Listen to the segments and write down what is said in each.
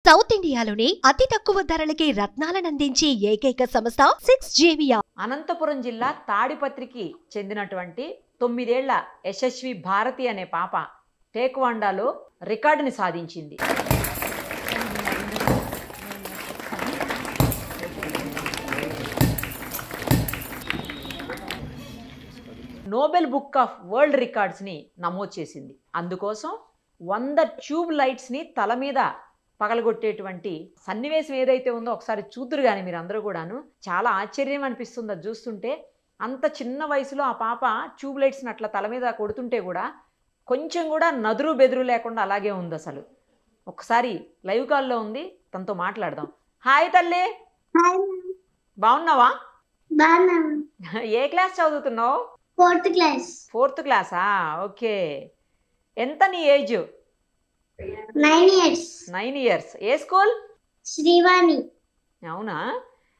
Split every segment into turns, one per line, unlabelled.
South ఇండియాలోనే అతి తక్కువ ధరలకి రత్నాలనందించే ఏకైక సంస్థ 6JVR.
అనంతపురం జిల్లా తాడిపత్రికి చెందినటువంటి 9 ఏళ్ల యశస్వి భారతి అనే పాప టేక్వాండాలో రికార్డుని సాధించింది. నోబెల్ బుక్ ఆఫ్ వరల్డ్ రికార్డ్స్ని నమోదు చేసింది. అందుకోసం 100 ట్యూబ్ లైట్స్ని తల మీద పగలగొట్టేటువంటి సన్నివేశం ఏదైతే ఉందో ఒకసారి చూద్దురు కానీ మీరు అందరూ కూడాను. చాలా ఆశ్చర్యం అనిపిస్తుంది అది చూస్తుంటే. అంత చిన్న వయసులో ఆ పాప ట్యూబ్ లైట్స్ని అట్లా తల మీద కొడుతుంటే కూడా కొంచెం కూడా నదురు బెదురు లేకుండా అలాగే ఉంది అసలు. ఒకసారి లైవ్ కాల్లో ఉంది, తనతో మాట్లాడదాం. హాయ్ తల్లి, బాగున్నావా? ఏ క్లాస్ చదువుతున్నావు?
4th class.
4th క్లాసా? ఓకే. ఎంత నీ ఏజ్?
9 years.
9 years. ఏ స్కూల్?
శ్రీవాణి.
అవునా?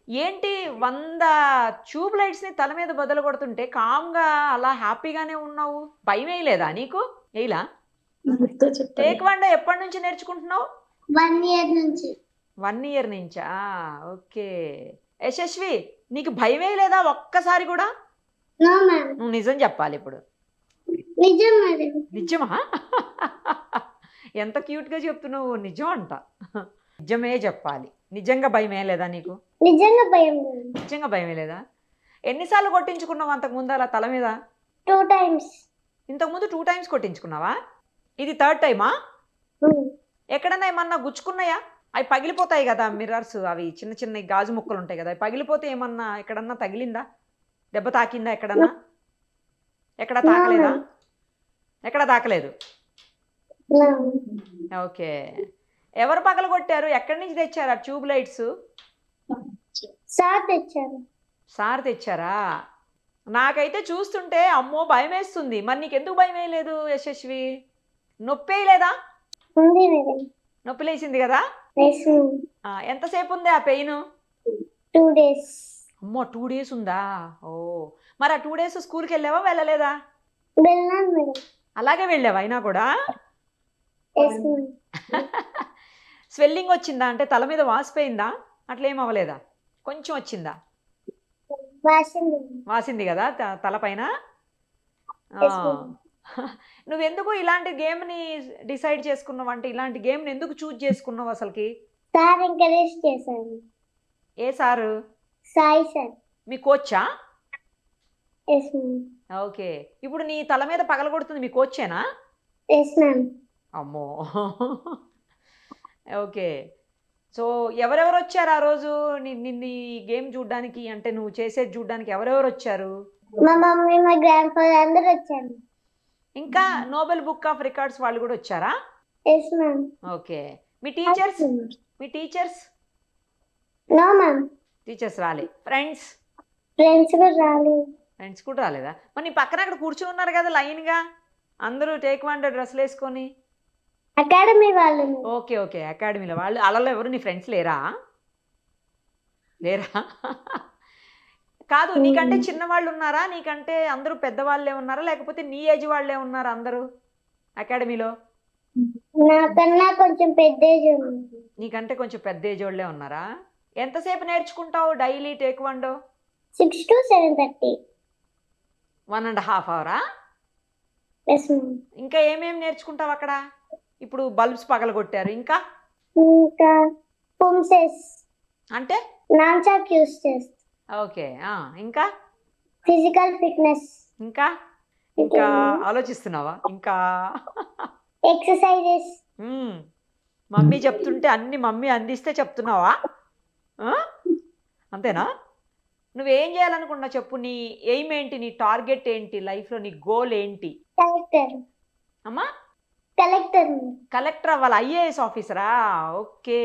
ఏంటి 100 ట్యూబ్ లైట్స్ని తల మీద బదులు కొడుతుంటే కామ్గా అలా హ్యాపీగానే ఉన్నావు? భయం వేయలేదా నీకు? వేయలా? టేక్వాండో ఎప్పటి నుంచి నేర్చుకుంటున్నావు?
1 year నుంచి.
1 year నుంచా? ఓకే. యశస్వి, నీకు భయం వేయలేదా ఒక్కసారి కూడా?
No ma'am.
నువ్వు నిజం చెప్పాలి ఇప్పుడు.
నిజం మేడం.
నిజమా? ఎంత క్యూట్గా చెప్తున్నావు. నిజం అంట. నిజమే చెప్పాలి. నిజంగా భయమే లేదా నీకు?
నిజంగా భయం లేదు.
నిజంగా భయమే లేదా? ఎన్నిసార్లు కొట్టించుకున్నావు అంతకుముందు అలా తల మీద?
2 times.
ఇంతకుముందు 2 times కొట్టించుకున్నావా? ఇది 3rd టైమా? ఎక్కడన్నా ఏమన్నా గుచ్చుకున్నాయా? అవి పగిలిపోతాయి కదా మిర్రర్స్, అవి చిన్న చిన్న గాజు ముక్కలు ఉంటాయి కదా, అవి పగిలిపోతే ఏమన్నా ఎక్కడన్నా తగిలిందా? దెబ్బ తాకిందా ఎక్కడన్నా? ఎక్కడ తాకలేదా? ఎక్కడ తాకలేదు. ఓకే. ఎవరు పగలగొట్టారు? ఎక్కడి నుంచి తెచ్చారు ఆ ట్యూబ్ లైట్స్?
సార్ తెచ్చారు.
సార్ తెచ్చారా? నాకైతే చూస్తుంటే అమ్మో భయం వేస్తుంది. మరి నీకు ఎందుకు భయం వేయలేదు యశస్వి? నొప్పి వేయలేదా?
ఉంది మేడం.
నొప్పి లేచింది కదా? ఎంతసేపు ఉంది ఆ పెయిన్?
2 days.
అమ్మో 2 days ఉందా? ఓ, మరి ఆ 2 days స్కూల్కి వెళ్ళావా వెళ్ళలేదా?
వెళ్ళాను మేడం.
అలాగే వెళ్ళావా అయినా కూడా? స్వెల్లింగ్ వచ్చిందా? అంటే తల మీద వాసిపోయిందా? అట్లా ఏం అవ్వలేదా? కొంచెం వచ్చిందా? వాసింది కదా తలపైన? నువ్వెందుకు ఇలాంటి గేమ్ని డిసైడ్ చేసుకున్నావు? అంటే ఇలాంటి గేమ్ని ఎందుకు చూజ్ చేసుకున్నావు అసలుకి?
సార్ ఎంకరేజ్ చేశారు.
ఏ సారు?
సాయి సార్.
మీ కోచా?
Yes ma'am.
ఓకే. ఇప్పుడు నీ తల మీద పగలగొడుతుంది మీ కోచేనా?
Yes ma'am.
అమ్మో. ఓకే. సో ఎవరెవరు వచ్చారు ఆ రోజు నిన్ను ఈ గేమ్ చూడడానికి? అంటే నువ్వు చేసేది చూడడానికి ఎవరెవరు వచ్చారు?
మా మమ్మీ, మా గ్రాండ్ ఫాదర్ అందరూ వచ్చారు.
ఇంకా నోబెల్ బుక్ ఆఫ్ రికార్డ్స్ వాళ్ళు కూడా వచ్చారా?
Yes ma'am.
ఓకే. మీ టీచర్స్? మీ టీచర్స్?
No ma'am.
టీచర్స్ రాలే. ఫ్రెండ్స్?
ఫ్రెండ్స్ కూడా రాలేదు.
ఫ్రెండ్స్ కూడా రాలేదా? మరి నీ పక్కన అక్కడ కూర్చుని ఉన్నారు కదా లైన్గా అందరూ టేక్వాండో డ్రెస్సులు వేసుకొని.
అకాడమీ వాళ్ళు.
ఓకే ఓకే, అకాడమీలో వాళ్ళు. అలలో ఎవరు నీ ఫ్రెండ్స్ లేరా? లేరా? కాదు, నీకంటే చిన్నవాళ్ళు ఉన్నారా? నీకంటే అందరూ పెద్దవాళ్ళే ఉన్నారా? లేకపోతే నీ ఏజ్ వాళ్ళే ఉన్నారా అందరూ అకాడమీలో?
నాకన్నా కొంచెం పెద్ద ఏజ్ ఉంది.
నీకంటే కొంచెం పెద్ద ఏజ్ వాళ్ళే ఉన్నారా? ఎంతసేపు నేర్చుకుంటావు daily taekwondo?
6 to 7:30.
1.5 hours?
Yes ma'am.
ఇంకా ఏమేమి నేర్చుకుంటావు అక్కడ? ఇప్పుడు బల్బ్స్ పగలగొట్టారు, ఇంకా
ఇంకా పుంసెస్
అంటే
నాన్చాక్ యూస్ చేస్తా.
ఓకే. ఇంకా
ఫిజికల్ ఫిట్నెస్.
ఇంకా ఇంకా ఆలోచిస్తున్నావా? ఇంకా
ఎక్సర్సైజెస్.
మమ్మీ చెప్తుంటే అన్ని మమ్మీ అందిస్తే చెప్తున్నావా? అంతేనా? నువ్వేం చేయాలనుకున్నా చెప్పు. నీ ఎయిమ్ ఏంటి? నీ టార్గెట్ ఏంటి లైఫ్లో? నీ గోల్ ఏంటి?
కలెక్టర్.
అమ్మా
కలెక్టర్.
కలెక్టర్ అవ్వాలి. ఐఏఎస్ ఆఫీసరా? ఓకే.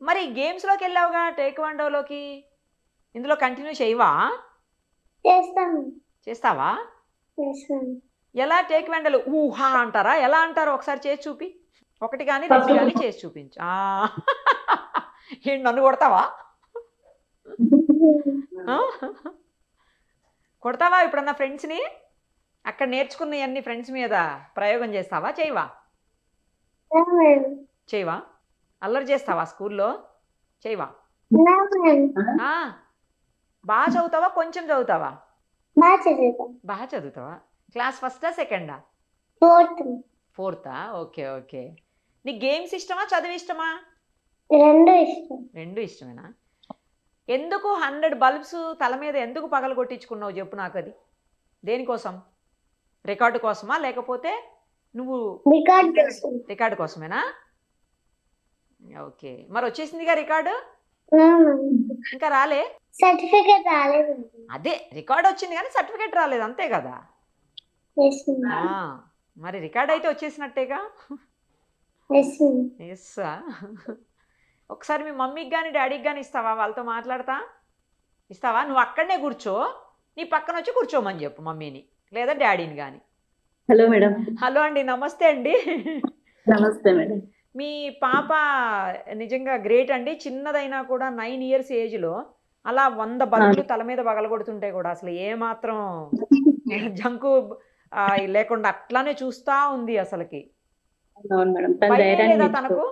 మరి గేమ్స్లోకి వెళ్ళావుగా టేక్వాండోలోకి, ఇందులో కంటిన్యూ చేయవా?
చేస్తాను.
చేస్తావా? ఎలా టేక్వాండోలో ఊహా అంటారా? ఎలా అంటారో ఒకసారి చేసి చూపి. 1 కానీ 2 కానీ చేసి చూపించు. ఏంటి నన్ను కొడతావా? కొడతావా ఇప్పుడన్నా ఫ్రెండ్స్ని? అక్కడ నేర్చుకున్నవన్నీ ఫ్రెండ్స్ మీద ప్రయోగం చేస్తావా? చేయవా? చేయవా? అల్లరి చేస్తావా స్కూల్లో? చేయవా?
నా మ్యామ్
ఆ, బాగా చదువుతావా కొంచెం చదువుతావా?
బాగా చదువుతాం.
బాగా చదువుతావా? క్లాస్ ఫస్టా సెకండా?
ఫోర్త్
ఫోర్తా? Okay okay. నీకు గేమ్స్ ఇష్టమా చదువు ఇష్టమా?
రెండు ఇష్టం.
రెండు ఇష్టమేనా? ఎందుకు 100 బల్బ్స్ తల మీద ఎందుకు పగల కొట్టించుకున్నావు చెప్పు నాకు. అది దేనికోసం? రికార్డు కోసమా లేకపోతే నువ్వు
రికార్డ్ చేస్తాం.
రికార్డు కోసమేనా? ఓకే. మరి వచ్చేసిందిగా రికార్డు?
నా మ్యామ్
ఇంకా రాలే?
సర్టిఫికేట్ రాలేదు.
అదే రికార్డు వచ్చింది కానీ సర్టిఫికేట్ రాలేదు అంతే కదా.
Yes ma'am.
ఆ, మరి రికార్డ్ అయితే వచ్చేసినట్టేగా.
Yes ma'am.
ఎస్. ఒకసారి మీ మమ్మీకి కానీ డాడీకి కానీ ఇస్తావా? వాళ్ళతో మాట్లాడతా ఇస్తావా? నువ్వు అక్కడనే కూర్చో, నీ పక్కన వచ్చి కూర్చోమని చెప్పు మమ్మీని లేదా డాడీని కానీ.
Hello madam.
హలో అండి, నమస్తే అండి.
నమస్తే మేడం.
మీ పాప నిజంగా గ్రేట్ అండి. చిన్నదైనా కూడా 9 ఇయర్స్ ఏజ్లో అలా 100 బల్బులు తల మీద పగలగొడుతుంటే కూడా అసలు ఏమాత్రం జంకు లేకుండా అట్లానే చూస్తా ఉంది అసలుకి.
అవును మేడం. తన
భయమే
ధైర్యాన్ని
లేదా
మెచ్చుకో.
తనకు?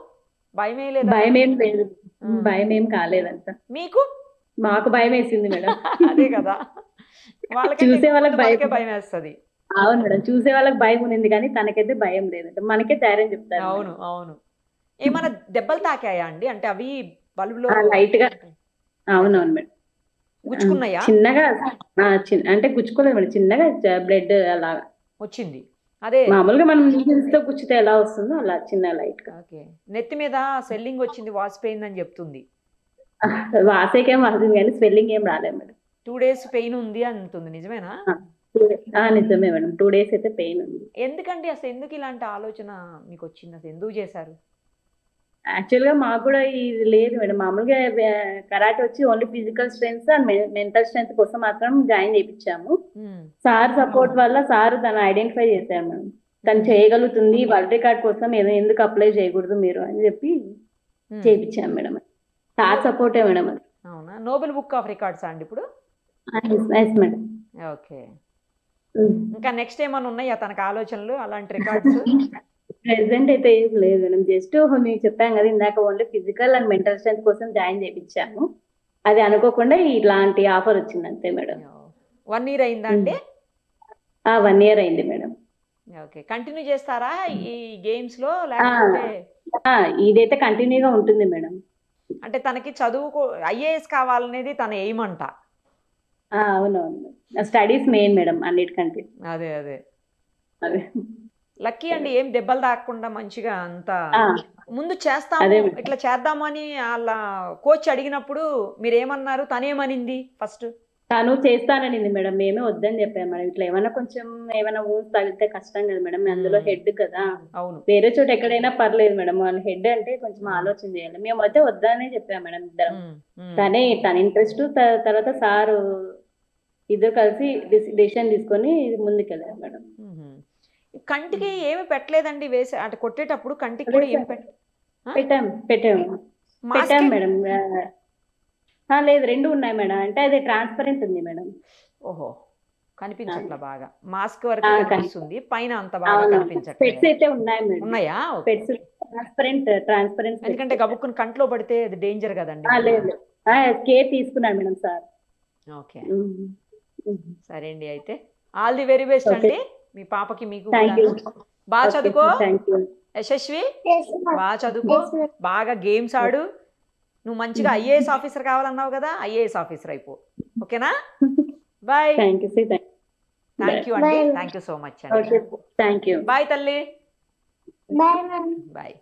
భయమే లేదా?
భయం ఏం లేదు. భయం ఏం కాలేదంట.
మీకు?
మాకు భయం వేసింది మేడం.
అదే కదా, వాళ్ళకి
చూసే వాళ్ళకి
భయం వేస్తుంది.
అవును మేడం, చూసే వాళ్ళకి భయం ఉంది కానీ తనకైతే భయం లేదంట. మనకే ధైర్యం చెప్తారు.
అవును అవును. ఏమైనా దెబ్బలు తాకాయా అండి? అంటే అవి బల్బులో
లైట్ గా. అవునవును మేడం.
గుచ్చుకున్నాయా?
చిన్నగా అంటే గుచ్చుకోలేదు మేడం, చిన్నగా బ్లడ్ అలా
వచ్చింది. అదే
మామూలుగా మనం నీడిల్స్ తో గుచ్చితే ఎలా వస్తుందో అలా చిన్న లైట్ గా.
ఓకే. నెత్తి మీద స్వెల్లింగ్ వచ్చింది, వాసిపోయిందని చెప్తుంది.
వాసేకేం వస్తుంది కానీ స్వెల్లింగ్ ఏం రాలేదు మేడం.
2 days పెయిన్ ఉంది అంటుంది, నిజమేనా?
నిజమే మేడం, 2 days అయితే పెయిన్ ఉంది.
ఎందుకండి అసలు ఎందుకు ఇలాంటి ఆలోచన మీకు వచ్చింది? అసలు ఎందుకు చేశారు?
యాక్చువల్ గా మాకు కూడా ఇది లేదు మేడం. మామూలుగా కరాటే వచ్చి only physical strength and mental strength కోసం మాత్రం జాయిన్ చేయించాము. సార్ సపోర్ట్ వల్ల సార్ తను ఐడెంటిఫై చేశారు మేడం. తను చేయగలుగుతుంది, వరల్డ్ రికార్డ్ కోసం ఎందుకు అప్లై చేయకూడదు మీరు అని చెప్పి చేయించాము మేడం. సార్ సపోర్టే మేడం అది.
అవునా? నోబెల్ బుక్ ఆఫ్ రికార్డ్స్ అండి ఇప్పుడు?
Nice madam.
ఓకే. ఇంకా నెక్స్ట్ ఏమైనా ఉన్నాయా తనకు ఆలోచనలు అలాంటి రికార్డ్స్?
ప్రెసెంట్ అయితే ఏం లేదు మేడం. జస్ట్ మీకు చెప్పాం కదా ఇందాక, only physical and mental strength కోసం జాయిన్ చేయించాము. అది అనుకోకుండా ఇట్లాంటి ఆఫర్ వచ్చింది అంతే మేడం.
1 year అయిందా అండి?
1 year అయింది మేడం.
ఓకే. కంటిన్యూ చేస్తారా ఈ గేమ్స్ లో లేకపోతే?
ఇదైతే కంటిన్యూగా ఉంటుంది మేడం.
అంటే తనకి చదువు IAS కావాలనేది తన ఎయిమ్ అంట.
అవునవును, స్టడీస్ మెయిన్ మేడం అన్నిటికంటే.
అదే అదే
అదే.
లక్కీ అండి, ఏం దెబ్బలు తాకకుండా మంచిగా అంతా. ముందు చేస్తాము ఇట్లా చేద్దాము అని వాళ్ళ కోచ్ అడిగినప్పుడు మీరేమన్నారు? తనేమనింది ఫస్ట్?
తను చేస్తాననింది మేడం, మేమే వద్దని చెప్పాము మేడం. ఇట్లా ఏమైనా ఊన్స్ తగిలితే కష్టం కదా మేడం, అందులో హెడ్ కదా.
అవును.
వేరే చోట ఎక్కడైనా పర్లేదు మేడం, వాళ్ళ హెడ్ అంటే కొంచెం ఆలోచన చేయాలి. మేము అయితే వద్దనే చెప్పాము మేడం ఇద్దరం. తన ఇంట్రెస్ట్ తర్వాత సారు ఇద్దరు కలిసి డిసిషన్ తీసుకొని ముందుకెళ్ళారు మేడం.
కంటికి ఏమి పెట్టలేదండి వేసి అంటే కొట్టేటప్పుడు? కంటికి కూడా ఏమి
పెట్టాము మేడం. లేదు, 2 ఉన్నాయి మేడం. అంటే అది ట్రాన్స్పరెంట్ ఉంది మేడం.
ఓహో, కనిపించట్లా బాగా. మాస్క్ వరకు కనిపిస్తుంది, పైన అంత బాగా కనిపించట్లేదు.
పెట్స్ అయితే ఉన్నాయి మేడం.
ఉన్నాయా?
Pets transparent.
ఎందుకంటే గబుక్కుని కంట్లో పడితే అది డేంజర్ కదండి.
లేదు, కేర్ తీసుకున్నాను మేడం సార్.
ఓకే, సరే అండి. అయితే ఆల్ ది వెరీ బెస్ట్ అండి మీ పాపకి, మీకు. బాగా చదువుకో యశస్వి, బాగా చదువుకో, బాగా గేమ్స్ ఆడు. నువ్వు మంచిగా IAS ఆఫీసర్ కావాలన్నావు కదా, IAS ఆఫీసర్ అయిపో. ఓకేనా? బాయ్. థ్యాంక్ యూ అండి, థ్యాంక్ యూ సో మచ్ అండి.
Thank you.
బాయ్ తల్లి.
Bye ma'am.
బాయ్.